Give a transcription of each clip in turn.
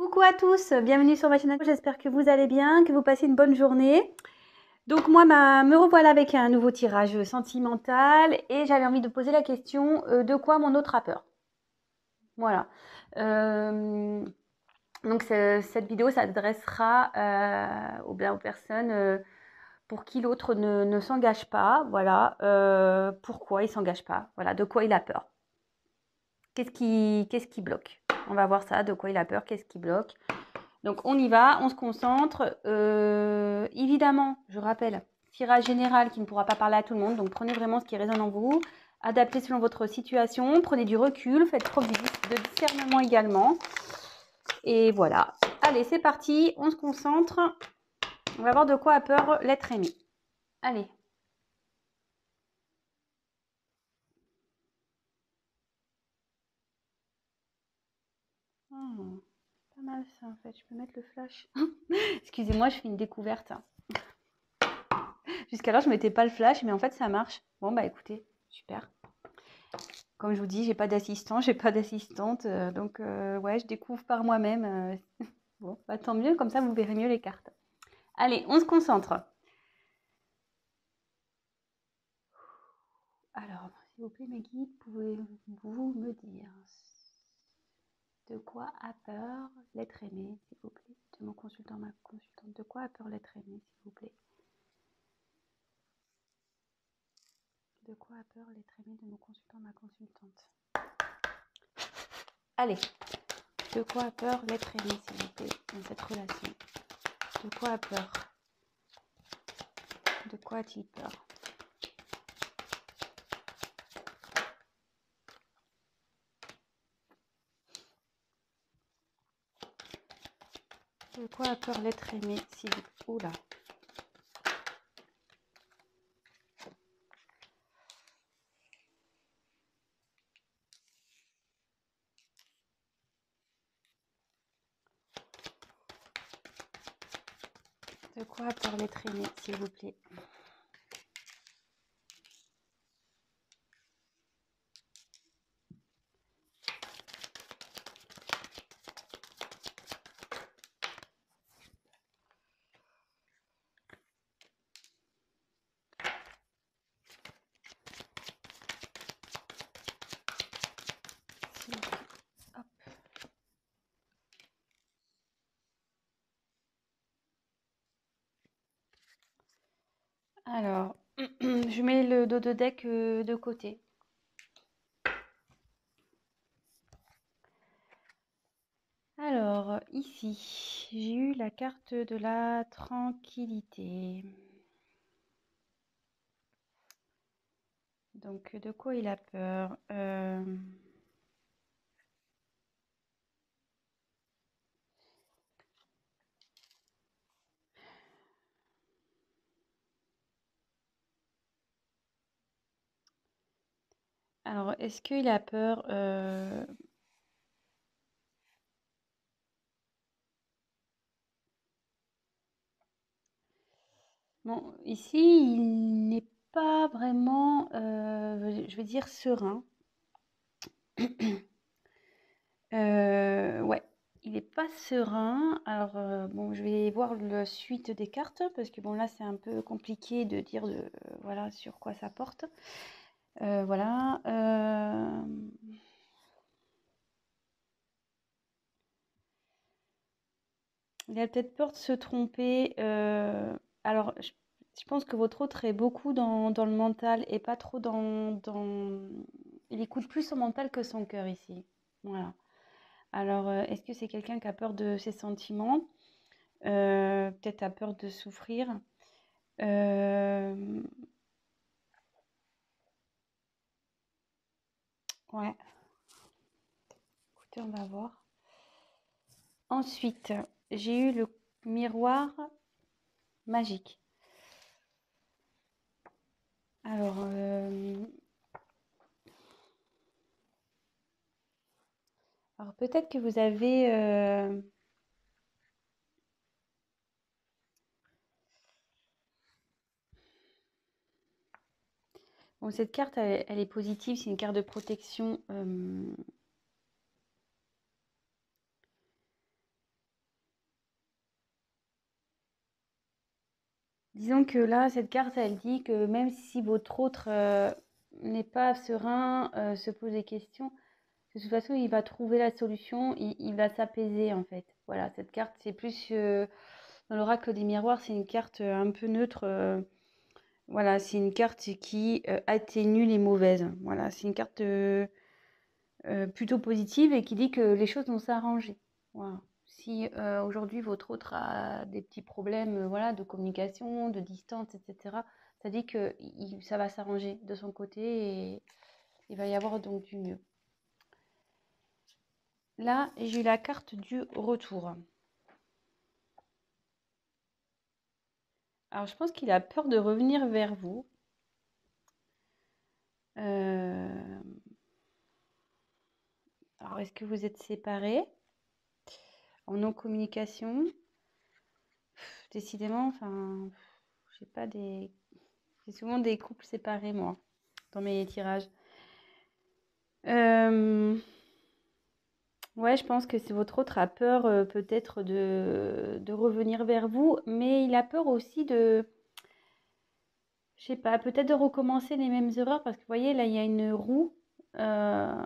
Coucou à tous, bienvenue sur ma chaîne. J'espère que vous allez bien, que vous passez une bonne journée. Donc moi, me revoilà avec un nouveau tirage sentimental et j'avais envie de poser la question de quoi mon autre a peur. Voilà. Donc cette vidéo s'adressera aux personnes pour qui l'autre ne s'engage pas. Voilà. Pourquoi il ne s'engage pas. Voilà. De quoi il a peur. Qu'est-ce qui bloque? On va voir ça, de quoi il a peur, qu'est-ce qui bloque. Donc on y va, on se concentre. Évidemment, je rappelle, tirage général qui ne pourra pas parler à tout le monde. Donc prenez vraiment ce qui résonne en vous. Adaptez selon votre situation. Prenez du recul. Faites preuve de discernement également. Et voilà. Allez, c'est parti. On se concentre. On va voir de quoi a peur l'être aimé. Allez. Oh, pas mal ça en fait. Je peux mettre le flash. Excusez-moi, je fais une découverte. Jusqu'alors, je ne mettais pas le flash, mais en fait, ça marche. Bon, bah écoutez, super. Comme je vous dis, j'ai pas d'assistant, j'ai pas d'assistante. Donc, ouais, je découvre par moi-même. Bon, bah tant mieux, comme ça, vous verrez mieux les cartes. Allez, on se concentre. Alors, s'il vous plaît, mes guides, pouvez-vous me dire de quoi a peur l'être aimé, s'il vous plaît, de mon consultant, ma consultante. De quoi a peur l'être aimé, s'il vous plaît? De quoi a peur l'être aimé de mon consultant, ma consultante? Allez, de quoi a peur l'être aimé, s'il vous plaît, dans cette relation? De quoi a peur? De quoi a-t-il peur? De quoi a peur l'être aimé, s'il vous plaît? Oula. De quoi a peur l'être aimé, s'il vous plaît? Hop. Alors, je mets le dos de deck de côté. Alors, ici, j'ai eu la carte de la tranquillité. Donc, de quoi il a peur? Alors, est-ce qu'il a peur Bon, ici, il n'est pas vraiment, je veux dire, serein. Ouais, il n'est pas serein. Alors, bon, je vais voir la suite des cartes parce que bon, là, c'est un peu compliqué de dire voilà, sur quoi ça porte. Voilà. Il a peut-être peur de se tromper. Alors, je pense que votre autre est beaucoup dans le mental et pas trop Il écoute plus son mental que son cœur ici. Voilà. Alors, est-ce que c'est quelqu'un qui a peur de ses sentiments? Peut-être a peur de souffrir. Ouais. Écoutez, on va voir. Ensuite, j'ai eu le miroir magique. Alors, peut-être que vous avez... Bon, cette carte, elle est positive, c'est une carte de protection. Disons que là, cette carte, elle dit que même si votre autre n'est pas serein, se pose des questions, de toute façon, il va trouver la solution, il va s'apaiser en fait. Voilà, cette carte, c'est plus dans l'oracle des miroirs, c'est une carte un peu neutre. Voilà, c'est une carte qui atténue les mauvaises. Voilà, c'est une carte plutôt positive et qui dit que les choses vont s'arranger. Voilà. Si aujourd'hui votre autre a des petits problèmes voilà, de communication, de distance, etc., ça dit que ça va s'arranger de son côté et il va y avoir donc du mieux. Là, j'ai eu la carte du retour. Alors, je pense qu'il a peur de revenir vers vous. Euh, Alors, est-ce que vous êtes séparés en non-communication? Décidément, enfin, j'ai pas des... J'ai souvent des couples séparés, moi, dans mes tirages. Euh, Ouais, je pense que c'est votre autre a peur peut-être de revenir vers vous, mais il a peur aussi de, je sais pas, peut-être de recommencer les mêmes erreurs parce que vous voyez, là, il y a euh,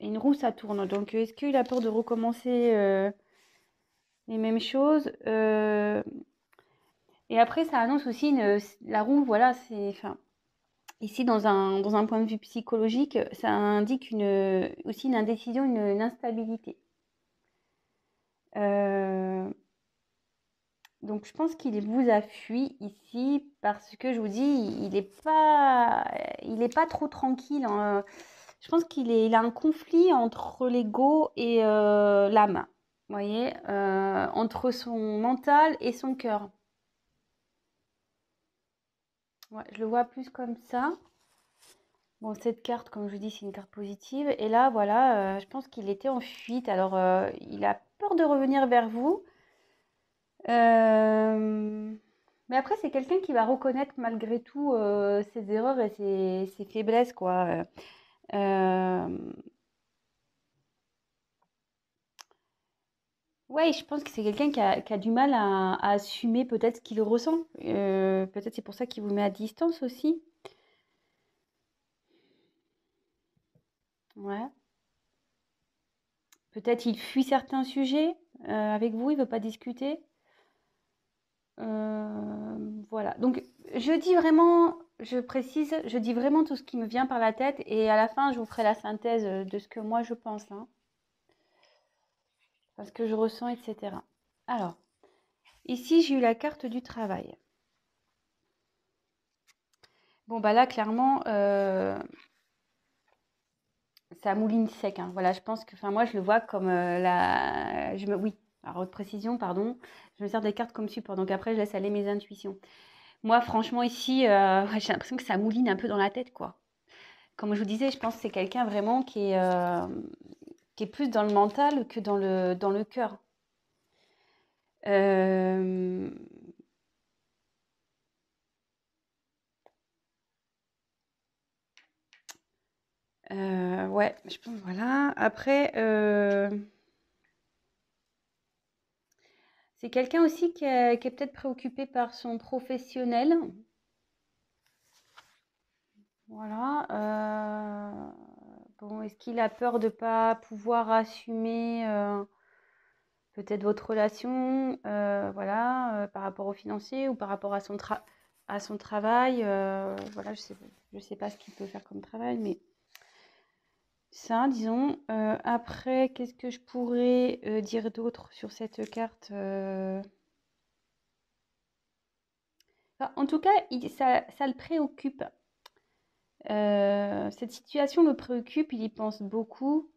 une roue, ça tourne. Donc, est-ce qu'il a peur de recommencer les mêmes choses Et après, ça annonce aussi la roue, voilà, c'est, enfin, ici, dans un point de vue psychologique, ça indique aussi une indécision, une instabilité. Euh, donc, je pense qu'il vous a fui ici parce que je vous dis, il est pas trop tranquille, hein. Je pense il a un conflit entre l'ego et l'âme. Vous voyez, entre son mental et son cœur. Ouais, je le vois plus comme ça. Bon, cette carte, comme je vous dis, c'est une carte positive. Et là, voilà, je pense qu'il était en fuite. Alors, il a peur de revenir vers vous. Euh, Mais après, c'est quelqu'un qui va reconnaître malgré tout ses erreurs et ses faiblesses, quoi. Euh, Ouais, je pense que c'est quelqu'un qui a du mal à assumer peut-être ce qu'il ressent. Peut-être c'est pour ça qu'il vous met à distance aussi. Ouais. Peut-être il fuit certains sujets avec vous, il veut pas discuter. Voilà. Donc, je dis vraiment, je précise, je dis vraiment tout ce qui me vient par la tête et à la fin, je vous ferai la synthèse de ce que moi je pense, hein, parce que je ressens, etc. Alors, ici, j'ai eu la carte du travail. Bon, bah là, clairement, ça mouline sec, hein. Voilà, je pense que, enfin, moi, je le vois comme oui, alors, haute précision, pardon. Je me sers des cartes comme support, donc après, je laisse aller mes intuitions. Moi, franchement, ici, ouais, j'ai l'impression que ça mouline un peu dans la tête, quoi. Comme je vous disais, je pense que c'est quelqu'un vraiment qui est plus dans le mental que dans le cœur. Euh, ouais, je pense, voilà. Après, c'est quelqu'un aussi qui est peut-être préoccupé par son professionnel. Voilà. Bon, est-ce qu'il a peur de ne pas pouvoir assumer peut-être votre relation, voilà, par rapport au financier ou par rapport à son travail, voilà, je sais pas ce qu'il peut faire comme travail, mais ça, disons. Après, qu'est-ce que je pourrais dire d'autre sur cette carte Enfin, en tout cas, ça le préoccupe. Cette situation le préoccupe, il y pense beaucoup.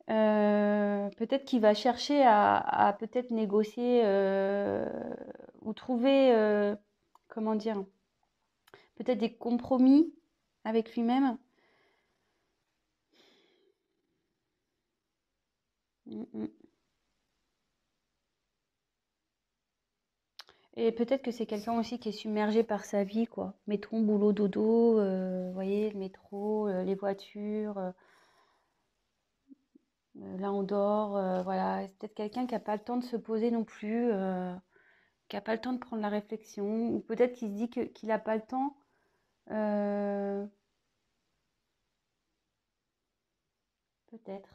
Peut-être qu'il va chercher à peut-être négocier ou trouver, comment dire, peut-être des compromis avec lui-même. Mm, mm. Et peut-être que c'est quelqu'un aussi qui est submergé par sa vie, quoi. Métro, boulot, dodo, vous voyez, le métro, les voitures, là on dort, voilà. C'est peut-être quelqu'un qui n'a pas le temps de se poser non plus, qui n'a pas le temps de prendre la réflexion, ou peut-être qu'il se dit qu'il n'a pas le temps. euh, Peut-être.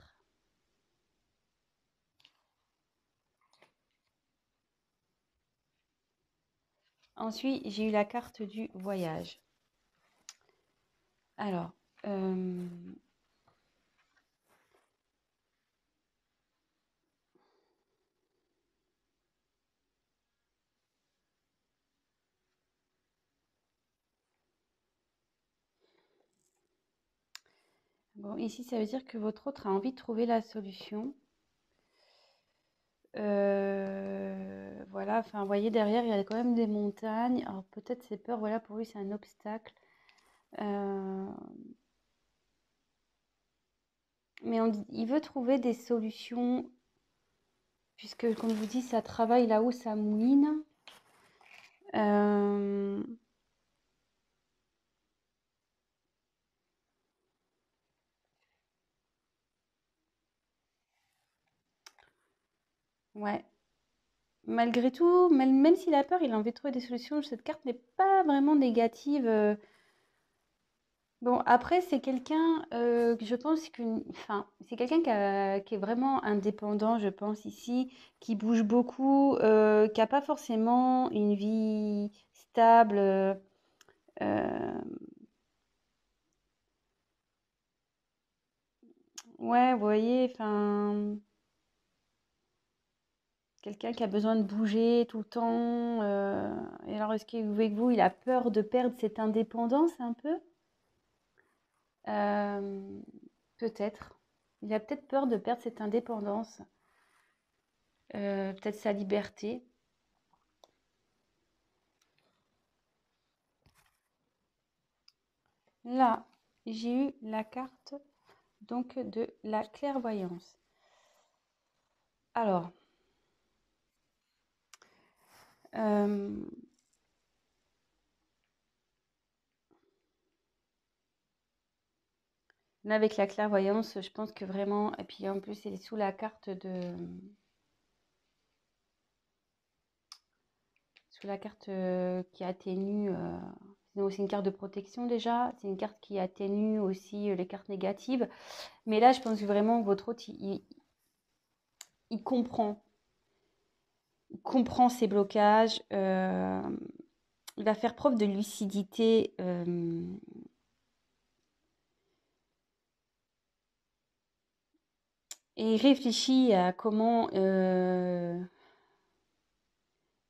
Ensuite, j'ai eu la carte du voyage. Alors, bon, ici, ça veut dire que votre autre a envie de trouver la solution. Voilà, enfin, vous voyez, derrière, il y a quand même des montagnes. Alors, peut-être ses peurs, voilà, pour lui, c'est un obstacle. Mais il veut trouver des solutions, puisque, comme je vous dis, ça travaille là où ça mouline. Euh, ouais. Malgré tout, même s'il a peur, il a envie de trouver des solutions. Cette carte n'est pas vraiment négative. Bon, après, c'est quelqu'un, que je pense enfin, c'est quelqu'un qui est vraiment indépendant, je pense, ici, qui bouge beaucoup, qui n'a pas forcément une vie stable. Euh, ouais, vous voyez, enfin, quelqu'un qui a besoin de bouger tout le temps. Et alors, est-ce qu'avec vous, il a peur de perdre cette indépendance un peu? Euh, Peut-être. Il a peut-être peur de perdre cette indépendance, peut-être sa liberté. Là, j'ai eu la carte donc de la clairvoyance. Alors, euh, là avec la clairvoyance, je pense que vraiment, et puis en plus, elle est sous la carte sous la carte qui atténue. C'est une carte de protection déjà. C'est une carte qui atténue aussi les cartes négatives. Mais là, je pense vraiment que votre hôte, il comprend. Il comprend ses blocages. Il va faire preuve de lucidité. Et il réfléchit à comment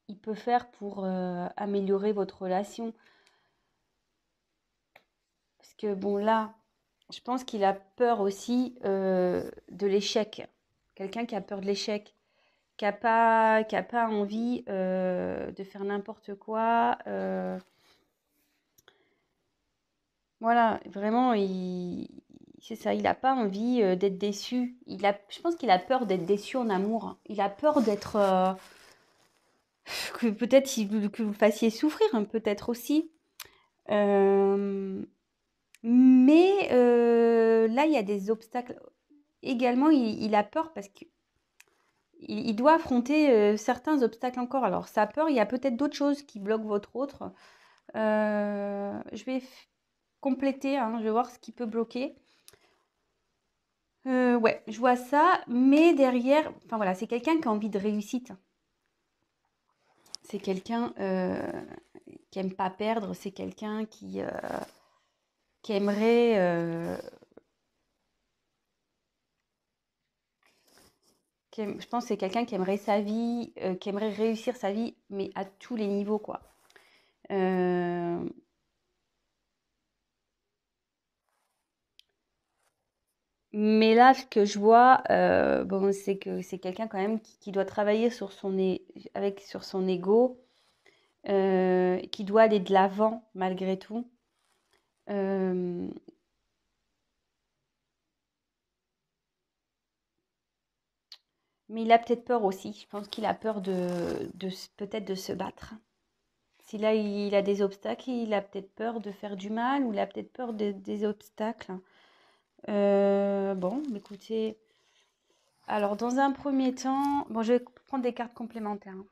il peut faire pour améliorer votre relation. Parce que bon, là, je pense qu'il a peur aussi de l'échec. Quelqu'un qui a peur de l'échec, qui a pas envie de faire n'importe quoi. Voilà, vraiment, c'est ça, il n'a pas envie d'être déçu. Je pense qu'il a peur d'être déçu en amour. Il a peur d'être, que peut-être que vous fassiez souffrir, hein, peut-être aussi. Euh, mais là, il y a des obstacles. Également, il a peur parce qu'il il doit affronter certains obstacles encore. Alors, sa peur, il y a peut-être d'autres choses qui bloquent votre autre. Je vais compléter, hein, je vais voir ce qui peut bloquer. Ouais, je vois ça, mais derrière, enfin voilà, c'est quelqu'un qui a envie de réussite. C'est quelqu'un qui aime pas perdre, c'est quelqu'un qui aimerait, je pense que c'est quelqu'un qui aimerait sa vie, qui aimerait réussir sa vie, mais à tous les niveaux, quoi. Euh, mais là, ce que je vois, bon, c'est que c'est quelqu'un quand même qui doit travailler sur son ego, qui doit aller de l'avant malgré tout. Euh, mais il a peut-être peur aussi. Je pense qu'il a peur peut-être de se battre. Si là il a des obstacles, il a peut-être peur de faire du mal ou il a peut-être peur des obstacles. Bon, écoutez, alors dans un premier temps, bon, je vais prendre des cartes complémentaires, hein.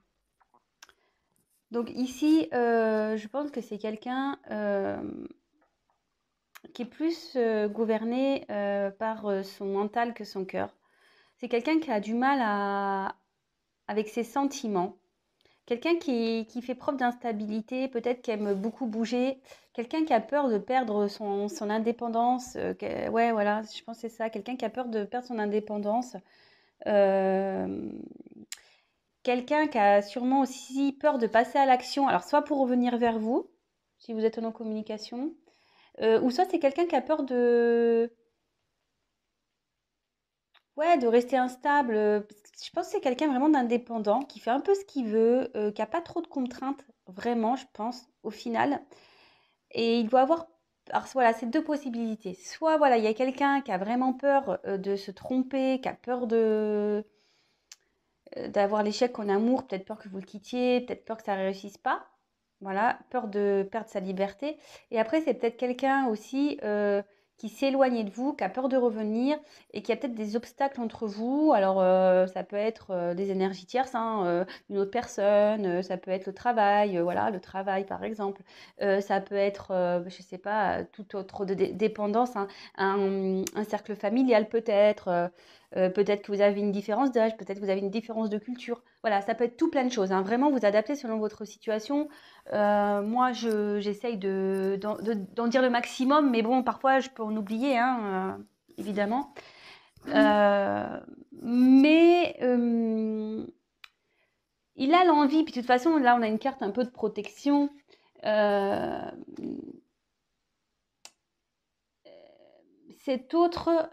Donc ici, je pense que c'est quelqu'un qui est plus gouverné par son mental que son cœur. C'est quelqu'un qui a du mal avec ses sentiments. Quelqu'un qui fait preuve d'instabilité, peut-être qui aime beaucoup bouger. Quelqu'un qui a peur de perdre son indépendance. Ouais, voilà, je pense que c'est ça. Quelqu'un qui a peur de perdre son indépendance. Euh, Quelqu'un qui a sûrement aussi peur de passer à l'action. Alors, soit pour revenir vers vous, si vous êtes en communication, ou soit c'est quelqu'un qui a peur ouais, de rester instable. Parce que je pense que c'est quelqu'un vraiment d'indépendant, qui fait un peu ce qu'il veut, qui a pas trop de contraintes, vraiment, je pense, au final. Et il doit avoir. Alors voilà, c'est deux possibilités. Soit voilà, il y a quelqu'un qui a vraiment peur de se tromper, qui a peur d'avoir l'échec en amour, peut-être peur que vous le quittiez, peut-être peur que ça ne réussisse pas. Voilà, peur de perdre sa liberté. Et après, c'est peut-être quelqu'un aussi qui s'éloigne de vous, qui a peur de revenir et qui a peut-être des obstacles entre vous. Alors, ça peut être des énergies tierces, hein, une autre personne, ça peut être le travail, voilà, le travail par exemple. Ça peut être, je ne sais pas, toute autre dépendance, hein, un cercle familial peut-être. Peut-être que vous avez une différence d'âge, peut-être que vous avez une différence de culture. Voilà, ça peut être tout plein de choses, hein. Vraiment, vous adaptez selon votre situation. Moi, j'essaye d'en dire le maximum, mais bon, parfois, je peux en oublier, hein, évidemment. Euh, mais il a l'envie, puis de toute façon, là, on a une carte un peu de protection. Euh, Cet autre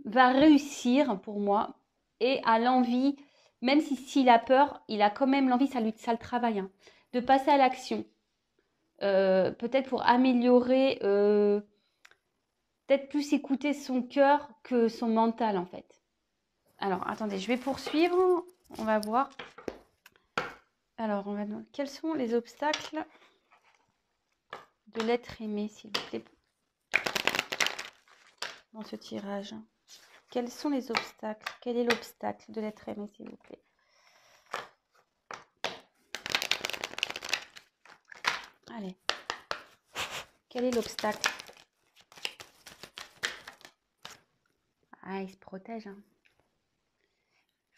va réussir pour moi et a l'envie, même s'il a peur, il a quand même l'envie, ça le travaille, hein, de passer à l'action. Peut-être pour améliorer, peut-être plus écouter son cœur que son mental en fait. Alors attendez, je vais poursuivre, on va voir. Alors, quels sont les obstacles de l'être aimé, s'il vous plaît, dans ce tirage? Quels sont les obstacles? Quel est l'obstacle de l'être aimé, s'il vous plaît? Allez. Quel est l'obstacle? Ah, il se protège, hein.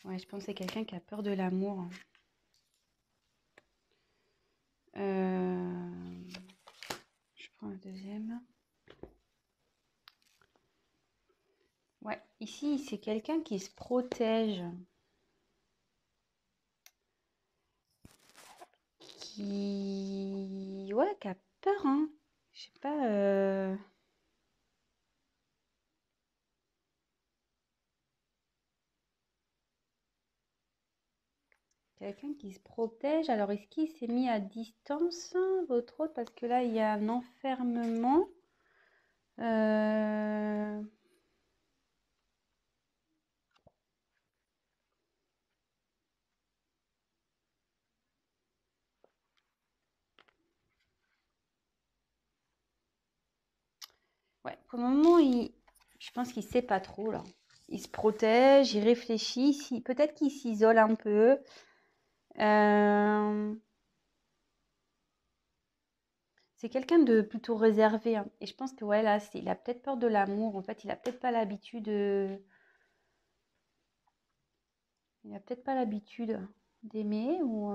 Ouais, je pense que c'est quelqu'un qui a peur de l'amour, hein. Je prends le deuxième. Ouais, ici, c'est quelqu'un qui se protège. Ouais, qui a peur, hein. Je sais pas. Quelqu'un qui se protège. Alors, est-ce qu'il s'est mis à distance, hein, votre autre? Parce que là, il y a un enfermement. Euh, Ouais, pour le moment, je pense qu'il sait pas trop, là. Il se protège, il réfléchit. Peut-être qu'il s'isole un peu. Euh, C'est quelqu'un de plutôt réservé, hein. Et je pense que ouais, là, il a peut-être peur de l'amour. En fait, il a peut-être pas l'habitude. Il a peut-être pas l'habitude d'aimer ou.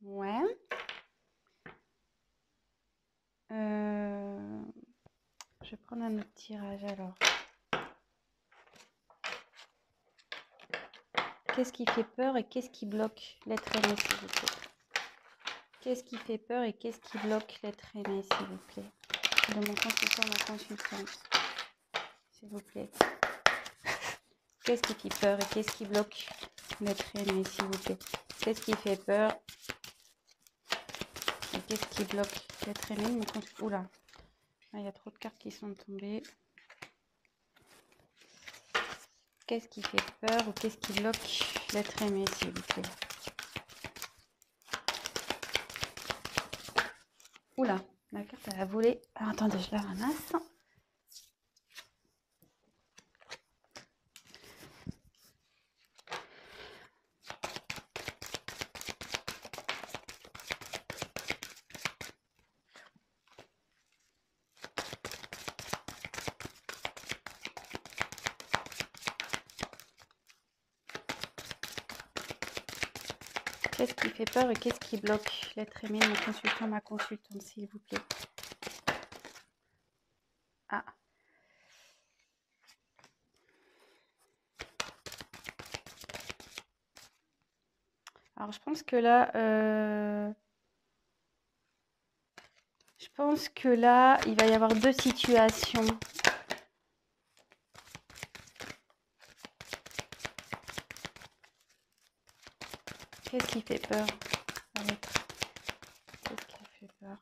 Ouais. Euh, Je vais prendre un autre tirage alors. Qu'est-ce qui fait peur et qu'est-ce qui bloque l'être aimé, s'il vous plaît? Qu'est-ce qui fait peur et qu'est-ce qui bloque l'être aimé, s'il vous plaît? De mon consultant, ma consultante, s'il vous plaît. Qu'est-ce qui fait peur et qu'est-ce qui bloque l'être aimé, s'il vous plaît? Qu'est-ce qui fait peur et qu'est-ce qui bloque l'être aimé, mon consultant? Oula, il y a trop de cartes qui sont tombées. Qu'est-ce qui fait peur ou qu'est-ce qui bloque l'être aimé, s'il vous plaît? Oula, la carte elle a volé. Alors, attendez, je la ramasse. Qu'est-ce qui fait peur et qu'est-ce qui bloque? L'être aimé de mon consultant, ma consultante, s'il vous plaît. Ah. Alors, je pense que là, il va y avoir deux situations. Qu'est-ce qui fait peur? Qu'est-ce qui fait peur?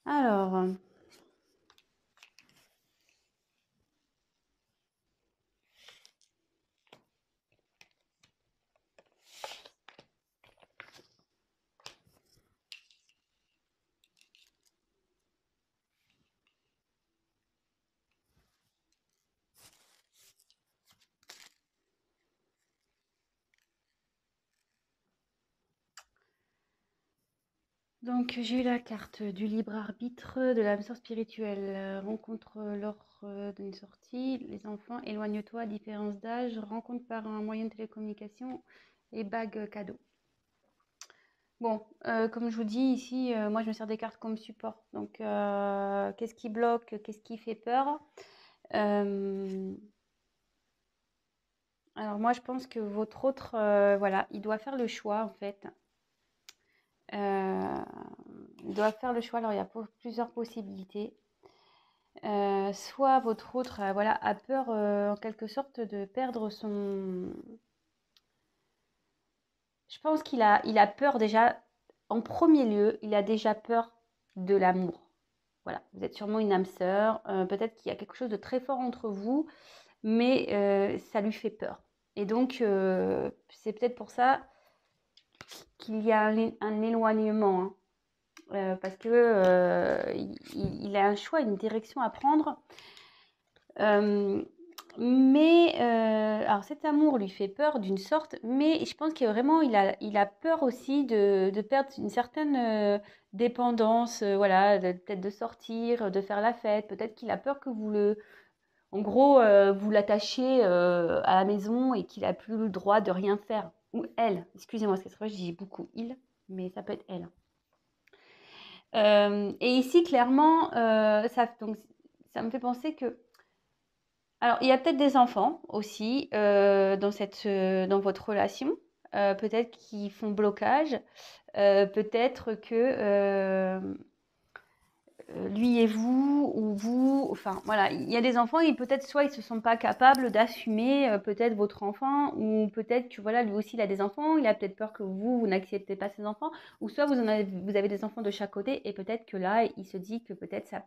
Alors, donc j'ai eu la carte du libre arbitre, de l'âme sœur spirituelle, rencontre lors d'une sortie, les enfants, éloigne-toi, différence d'âge, rencontre par un moyen de télécommunication et bague cadeau. Bon, comme je vous dis ici, moi je me sers des cartes comme support. Donc, qu'est-ce qui bloque, qu'est-ce qui fait peur? Alors moi je pense que votre autre, voilà, il doit faire le choix en fait. Il doit faire le choix, alors il y a plusieurs possibilités. Soit votre autre, voilà, a peur en quelque sorte de perdre son... Je pense qu'il a peur déjà, en premier lieu, il a déjà peur de l'amour. Voilà, vous êtes sûrement une âme sœur, peut-être qu'il y a quelque chose de très fort entre vous, mais ça lui fait peur. Et donc, c'est peut-être pour ça qu'il y a un éloignement, hein. Parce que il a un choix, une direction à prendre. Alors cet amour lui fait peur d'une sorte, mais je pense qu'il vraiment il a peur aussi de perdre une certaine dépendance, voilà, peut-être de sortir, de faire la fête. Peut-être qu'il a peur que en gros, vous l'attachiez à la maison et qu'il a plus le droit de rien faire. Ou elle, excusez-moi, parce que c'est vrai, je dis beaucoup il, mais ça peut être elle. Et ici, clairement, donc, ça me fait penser que... Alors, il y a peut-être des enfants aussi dans votre relation, peut-être qui font blocage, peut-être que lui et vous, ou vous, enfin voilà, il y a des enfants et peut-être soit ils se sont pas capables d'assumer peut-être votre enfant, ou peut-être que voilà, lui aussi il a des enfants, il a peut-être peur que vous n'acceptez pas ses enfants, ou soit vous avez des enfants de chaque côté et peut-être que là il se dit que peut-être ça,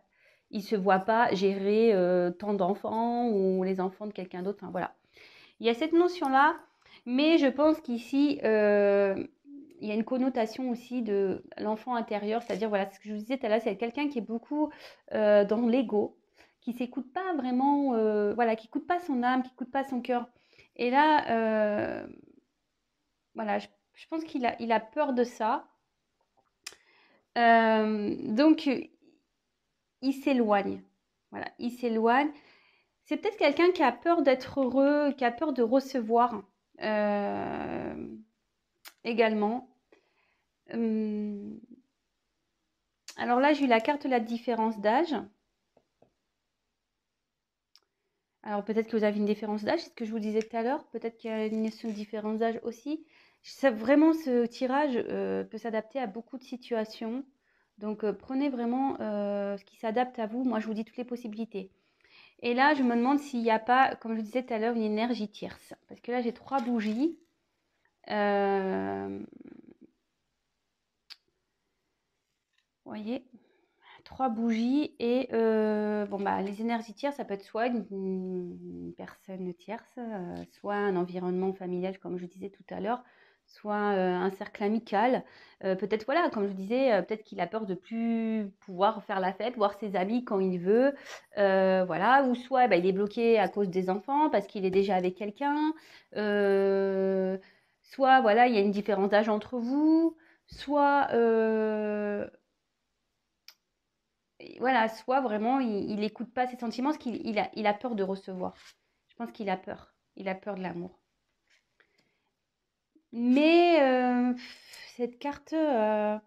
il se voit pas gérer tant d'enfants ou les enfants de quelqu'un d'autre, enfin voilà. Il y a cette notion-là, mais je pense qu'ici, il y a une connotation aussi de l'enfant intérieur, c'est-à-dire, voilà, ce que je vous disais tout à l'heure, c'est quelqu'un qui est beaucoup dans l'ego, qui s'écoute pas vraiment, voilà, qui écoute pas son âme, qui écoute pas son cœur. Et là, voilà, je pense il a peur de ça. Donc, il s'éloigne. Voilà, il s'éloigne. C'est peut-être quelqu'un qui a peur d'être heureux, qui a peur de recevoir également. Alors là, j'ai eu la carte de la différence d'âge. Alors peut-être que vous avez une différence d'âge, c'est ce que je vous disais tout à l'heure. Peut-être qu'il y a une notion de différence d'âge aussi. Vraiment, ce tirage peut s'adapter à beaucoup de situations. Donc prenez vraiment ce qui s'adapte à vous. Moi, je vous dis toutes les possibilités. Et là, je me demande s'il n'y a pas, comme je vous disais tout à l'heure, une énergie tierce. Parce que là, j'ai 3 bougies. Vous voyez, 3 bougies et bon, bah, les énergies tierces, ça peut être soit une personne tierce, soit un environnement familial, comme je disais tout à l'heure, soit un cercle amical. Peut-être, voilà, comme je disais, peut-être qu'il a peur de plus pouvoir faire la fête, voir ses amis quand il veut, voilà, ou soit bah, il est bloqué à cause des enfants parce qu'il est déjà avec quelqu'un, soit voilà, il y a une différence d'âge entre vous, soit voilà, soit vraiment il n'écoute pas ses sentiments parce qu'il a peur de recevoir. Je pense qu'il a peur. Il a peur de l'amour. Mais cette carte, ouais,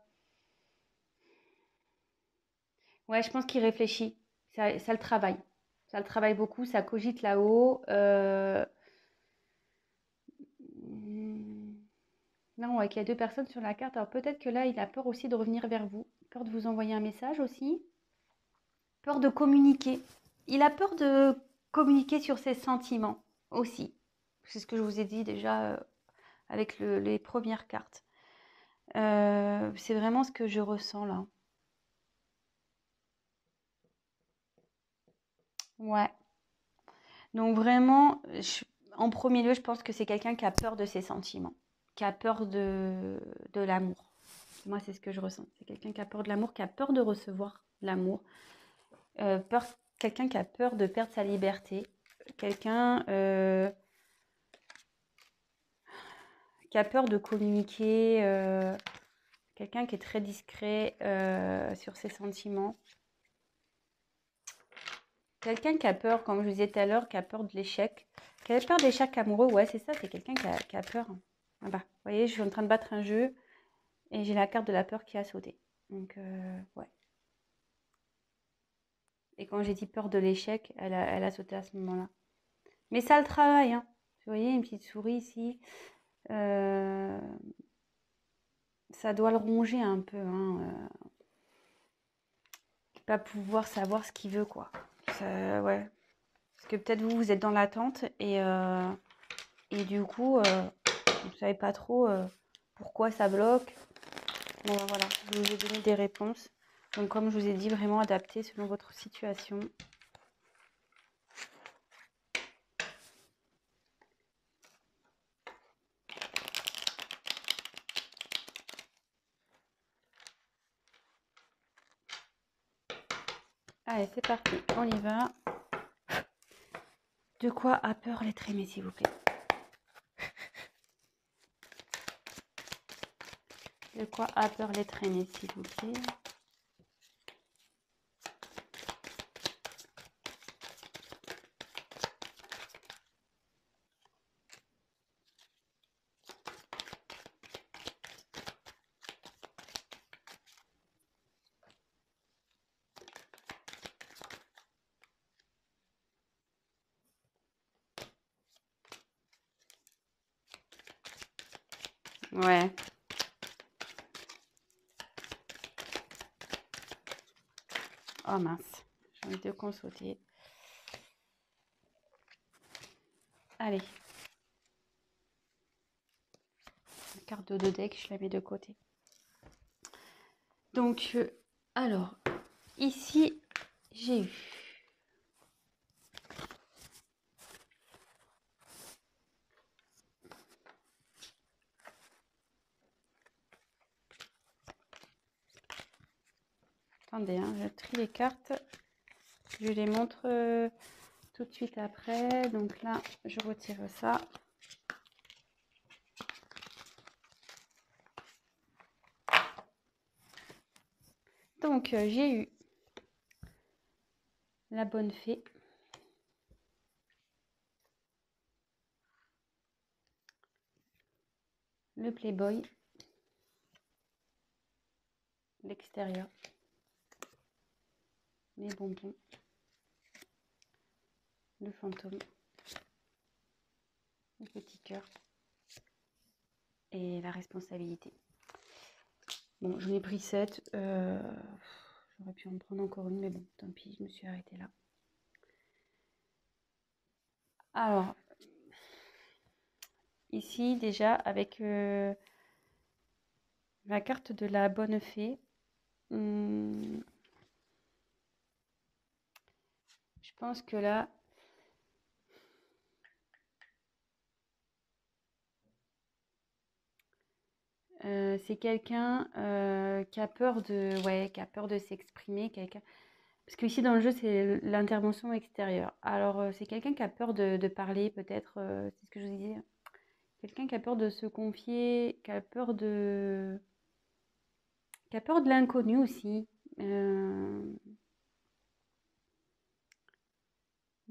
je pense qu'il réfléchit. Ça le travaille. Ça le travaille beaucoup, ça cogite là-haut. Hmm, Là, on voit qu'il y a deux personnes sur la carte. Alors peut-être que là, il a peur aussi de revenir vers vous. Peur de vous envoyer un message aussi. Peur de communiquer. Il a peur de communiquer sur ses sentiments aussi. C'est ce que je vous ai dit déjà avec les premières cartes. C'est vraiment ce que je ressens là. Ouais. Donc vraiment, en premier lieu, je pense que c'est quelqu'un qui a peur de ses sentiments, qui a peur de l'amour. Moi, c'est ce que je ressens. C'est quelqu'un qui a peur de l'amour, qui a peur de recevoir l'amour, peur, quelqu'un qui a peur de perdre sa liberté, quelqu'un qui a peur de communiquer, quelqu'un qui est très discret sur ses sentiments. Quelqu'un qui a peur, comme je vous disais tout à l'heure, qui a peur de l'échec. Qui a peur de l'échec amoureux, ouais, c'est ça, c'est quelqu'un qui a peur. Ah bah, vous voyez, je suis en train de battre un jeu et j'ai la carte de la peur qui a sauté. Donc, ouais. Et quand j'ai dit peur de l'échec, elle a sauté à ce moment-là. Mais ça le travaille, hein. Vous voyez, une petite souris ici. Euh, Ça doit le ronger un peu, hein. Pas pouvoir savoir ce qu'il veut, quoi. Ouais. Parce que peut-être vous, vous êtes dans l'attente et du coup, vous ne savez pas trop pourquoi ça bloque. Bon, ben voilà, je vous ai donné des réponses. Donc, comme je vous ai dit, vraiment adapté selon votre situation. Allez, c'est parti, on y va. De quoi a peur l'être aimé, s'il vous plaît? De quoi a peur l'être aimé, s'il vous plaît? Ouais. Oh mince, j'ai envie de consulter. Allez. La carte de deux decks, je la mets de côté. Donc, alors, ici, j'ai eu attendez, hein, je trie les cartes. Je les montre tout de suite après. Donc là, je retire ça. Donc, j'ai eu la bonne fée. Le playboy. L'extérieur. Les bonbons. Le fantôme. Le petit cœur. Et la responsabilité. Bon, j'en ai pris 7. J'aurais pu en prendre encore une, mais bon, tant pis, je me suis arrêtée là. Alors, ici, déjà, avec la carte de la bonne fée, je pense que là, c'est quelqu'un qui a peur qui a peur de s'exprimer, quelqu'un. Parce que ici dans le jeu, c'est l'intervention extérieure. Alors, c'est quelqu'un qui a peur de parler, peut-être, c'est ce que je vous disais. Quelqu'un qui a peur de se confier, qui a peur de l'inconnu aussi.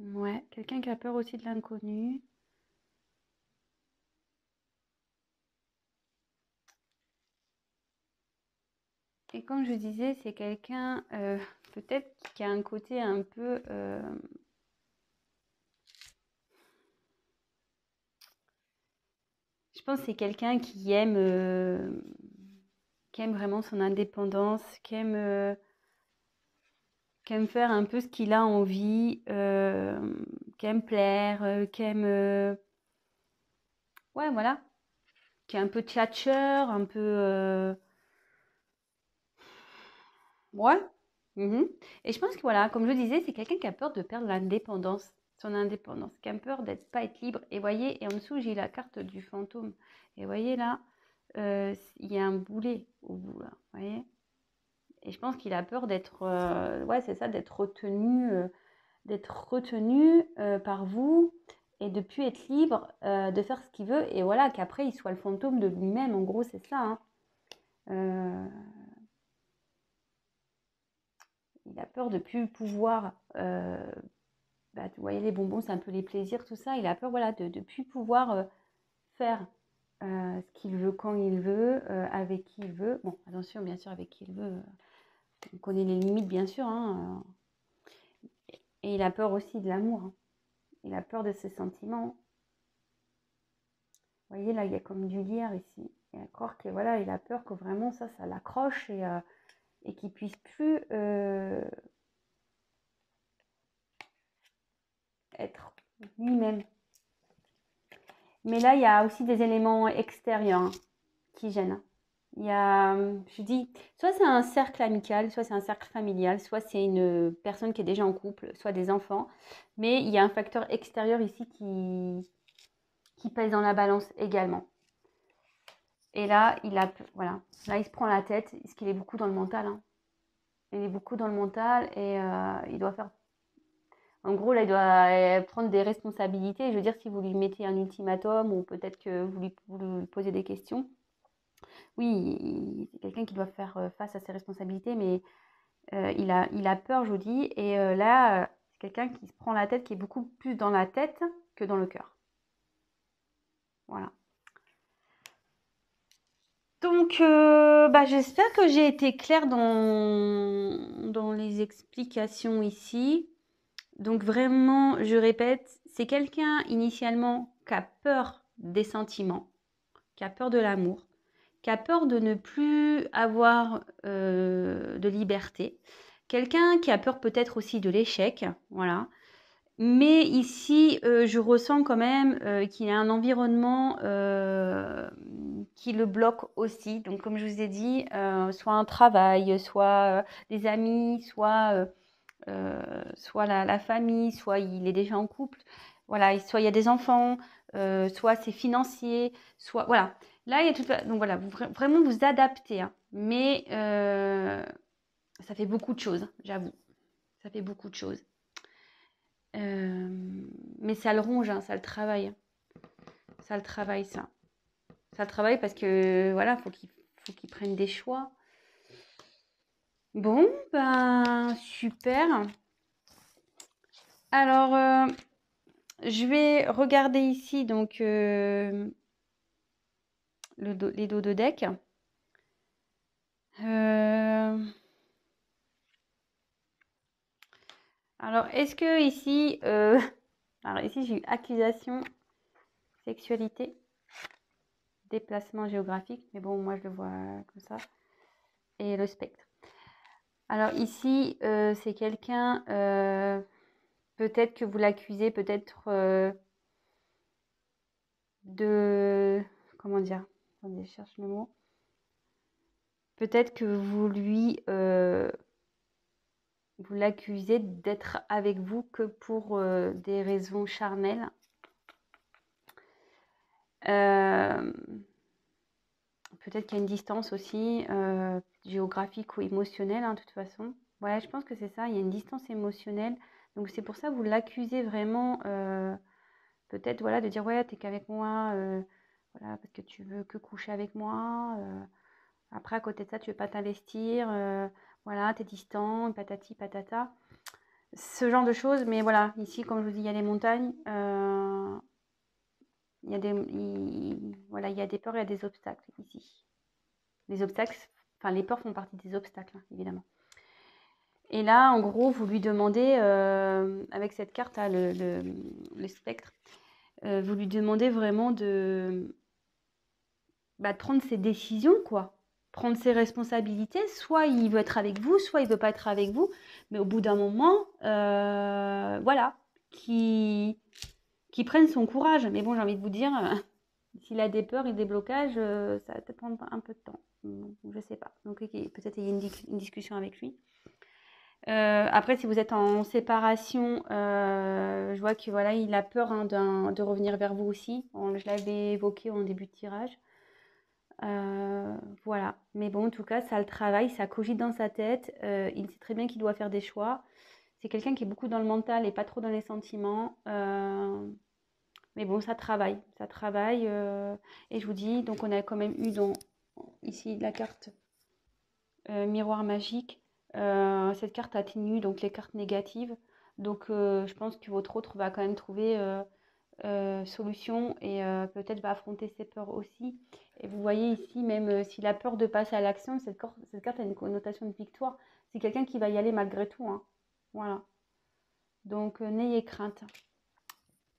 Ouais, quelqu'un qui a peur aussi de l'inconnu. Et comme je disais, c'est quelqu'un peut-être qui a un côté un peu... je pense que c'est quelqu'un qui aime vraiment son indépendance, qui aime faire un peu ce qu'il a envie, qui aime plaire, qui aime... ouais, voilà. Qui est un peu tchatcheur, un peu... ouais. Mhm. Et je pense que voilà, comme je le disais, c'est quelqu'un qui a peur de perdre l'indépendance, son indépendance, qui a peur d'être pas être libre. Et voyez, et en dessous, j'ai la carte du fantôme. Et voyez là, il y a un boulet au bout là, voyez. Et je pense qu'il a peur d'être, ouais, c'est ça, d'être retenu par vous et de plus être libre de faire ce qu'il veut. Et voilà, qu'après il soit le fantôme de lui-même. En gros, c'est ça. Hein. Euh, il a peur de plus pouvoir. Bah, vous voyez, les bonbons, c'est un peu les plaisirs, tout ça. Il a peur, voilà, de ne plus pouvoir faire ce qu'il veut quand il veut, avec qui il veut. Bon, attention, bien sûr, avec qui il veut. On connaît les limites, bien sûr. Hein, et il a peur aussi de l'amour. Hein. Il a peur de ses sentiments. Vous voyez, là, il y a comme du lierre ici. Et à croire que, voilà, il a peur que vraiment ça l'accroche et qu'il puisse plus être lui-même. Mais là, il y a aussi des éléments extérieurs hein, qui gênent. Il y a, je dis, soit c'est un cercle amical, soit c'est un cercle familial, soit c'est une personne qui est déjà en couple, soit des enfants. Mais il y a un facteur extérieur ici qui pèse dans la balance également. Et là, voilà, là, il se prend la tête, parce qu'il est beaucoup dans le mental. Hein. Il est beaucoup dans le mental et il doit faire. En gros, là, il doit prendre des responsabilités. Je veux dire, si vous lui mettez un ultimatum ou peut-être que vous lui posez des questions, oui, c'est quelqu'un qui doit faire face à ses responsabilités, mais il a peur, je vous dis. Et là, c'est quelqu'un qui se prend la tête, qui est beaucoup plus dans la tête que dans le cœur. Voilà. Donc, bah, j'espère que j'ai été claire dans les explications ici. Donc vraiment, je répète, c'est quelqu'un initialement qui a peur des sentiments, qui a peur de l'amour, qui a peur de ne plus avoir de liberté. Quelqu'un qui a peur peut-être aussi de l'échec, voilà. Mais ici, je ressens quand même qu'il y a un environnement qui le bloque aussi. Donc, comme je vous ai dit, soit un travail, soit des amis, soit la famille, soit il est déjà en couple, voilà, soit il y a des enfants, soit c'est financier, soit voilà. Là, il y a tout. Donc voilà, vraiment vous adaptez, hein. Mais ça fait beaucoup de choses, j'avoue. Ça fait beaucoup de choses. Mais ça le ronge, hein, ça le travaille. Ça le travaille, ça. Ça le travaille parce que voilà, faut qu'il prenne des choix. Bon, ben super. Alors, je vais regarder ici donc les dos de deck. Alors, est-ce que ici, alors ici j'ai eu accusation, sexualité, déplacement géographique, mais bon, moi je le vois comme ça, et le spectre. Alors ici, c'est quelqu'un, peut-être que vous l'accusez, peut-être de, comment dire, attendez, je cherche le mot. Peut-être que vous l'accusez d'être avec vous que pour des raisons charnelles. Peut-être qu'il y a une distance aussi géographique ou émotionnelle, hein, de toute façon. Ouais, je pense que c'est ça, il y a une distance émotionnelle. Donc c'est pour ça que vous l'accusez vraiment, peut-être voilà, de dire ouais, t'es qu'avec moi, voilà, parce que tu veux que coucher avec moi. Après, à côté de ça, tu veux pas t'investir, voilà, t'es distant, patati patata. ce genre de choses. Mais voilà, ici, comme je vous dis, il y a les montagnes. Il y a voilà, il y a des peurs, il y a des obstacles ici. Les obstacles, enfin les peurs font partie des obstacles, hein, évidemment. Et là, en gros, vous lui demandez, avec cette carte, là, le spectre, vous lui demandez vraiment de prendre ses décisions, quoi. Prendre ses responsabilités. Soit il veut être avec vous, soit il veut pas être avec vous. Mais au bout d'un moment, voilà, qui prenne son courage. Mais bon, j'ai envie de vous dire, s'il a des peurs et des blocages, ça va peut-être prendre un peu de temps. Je sais pas. Donc peut-être il y a une discussion avec lui. Après, si vous êtes en séparation, je vois que voilà, il a peur, hein, de revenir vers vous aussi. Je l'avais évoqué en début de tirage. Voilà. Mais bon, en tout cas, ça le travaille, ça cogite dans sa tête. Il sait très bien qu'il doit faire des choix. C'est quelqu'un qui est beaucoup dans le mental et pas trop dans les sentiments. Mais bon, ça travaille. Ça travaille. Et je vous dis, donc on a quand même eu ici la carte miroir magique. Cette carte atténue donc les cartes négatives. Donc je pense que votre autre va quand même trouver solution et peut-être va affronter ses peurs aussi. Et vous voyez ici, même s'il a peur de passer à l'action, cette carte a une connotation de victoire. C'est quelqu'un qui va y aller malgré tout, hein. Voilà. Donc n'ayez crainte.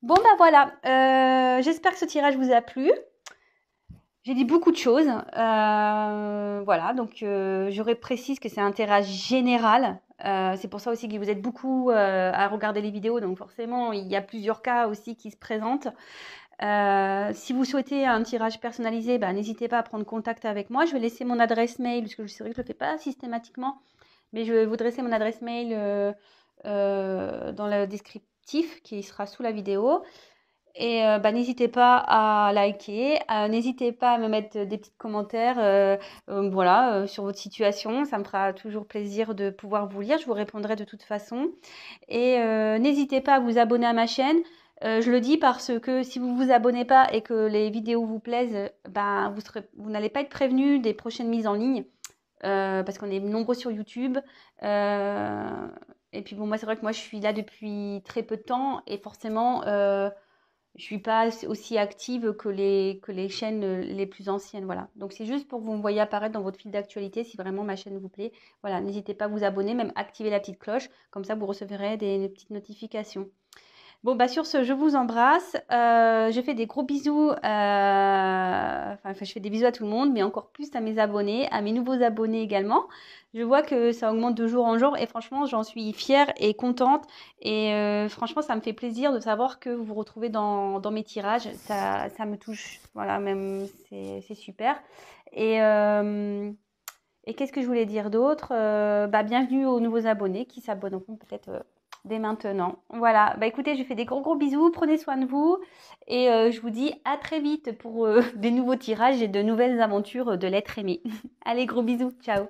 Bon bah voilà, j'espère que ce tirage vous a plu. J'ai dit beaucoup de choses. Voilà, donc je précise que c'est un tirage général. C'est pour ça aussi que vous êtes beaucoup à regarder les vidéos. Donc forcément, il y a plusieurs cas aussi qui se présentent. Si vous souhaitez un tirage personnalisé, n'hésitez pas à prendre contact avec moi. Je vais laisser mon adresse mail, parce que c'est vrai que je ne le fais pas systématiquement. Mais je vais vous dresser mon adresse mail dans le descriptif qui sera sous la vidéo. Et n'hésitez pas à liker, n'hésitez pas à me mettre des petits commentaires voilà, sur votre situation. Ça me fera toujours plaisir de pouvoir vous lire. Je vous répondrai de toute façon. Et n'hésitez pas à vous abonner à ma chaîne. Je le dis parce que si vous vous abonnez pas et que les vidéos vous plaisent, vous n'allez pas être prévenu des prochaines mises en ligne. Parce qu'on est nombreux sur YouTube. Et puis bon, moi c'est vrai que moi je suis là depuis très peu de temps et forcément je suis pas aussi active que les chaînes les plus anciennes, voilà. Donc c'est juste pour que vous me voyez apparaître dans votre fil d'actualité si vraiment ma chaîne vous plaît. Voilà, n'hésitez pas à vous abonner, même activer la petite cloche, comme ça vous recevrez des petites notifications. Bon, sur ce, je vous embrasse. Je fais des gros bisous. Je fais des bisous à tout le monde, mais encore plus à mes abonnés, à mes nouveaux abonnés également. Je vois que ça augmente de jour en jour et franchement, j'en suis fière et contente. Et franchement, ça me fait plaisir de savoir que vous vous retrouvez dans mes tirages. Ça me touche. Voilà, même, c'est super. Et qu'est-ce que je voulais dire d'autre? Bienvenue aux nouveaux abonnés qui s'abonneront peut-être dès maintenant. Voilà, écoutez, je fais des gros bisous, prenez soin de vous et je vous dis à très vite pour des nouveaux tirages et de nouvelles aventures de l'être aimé. Allez, gros bisous, ciao.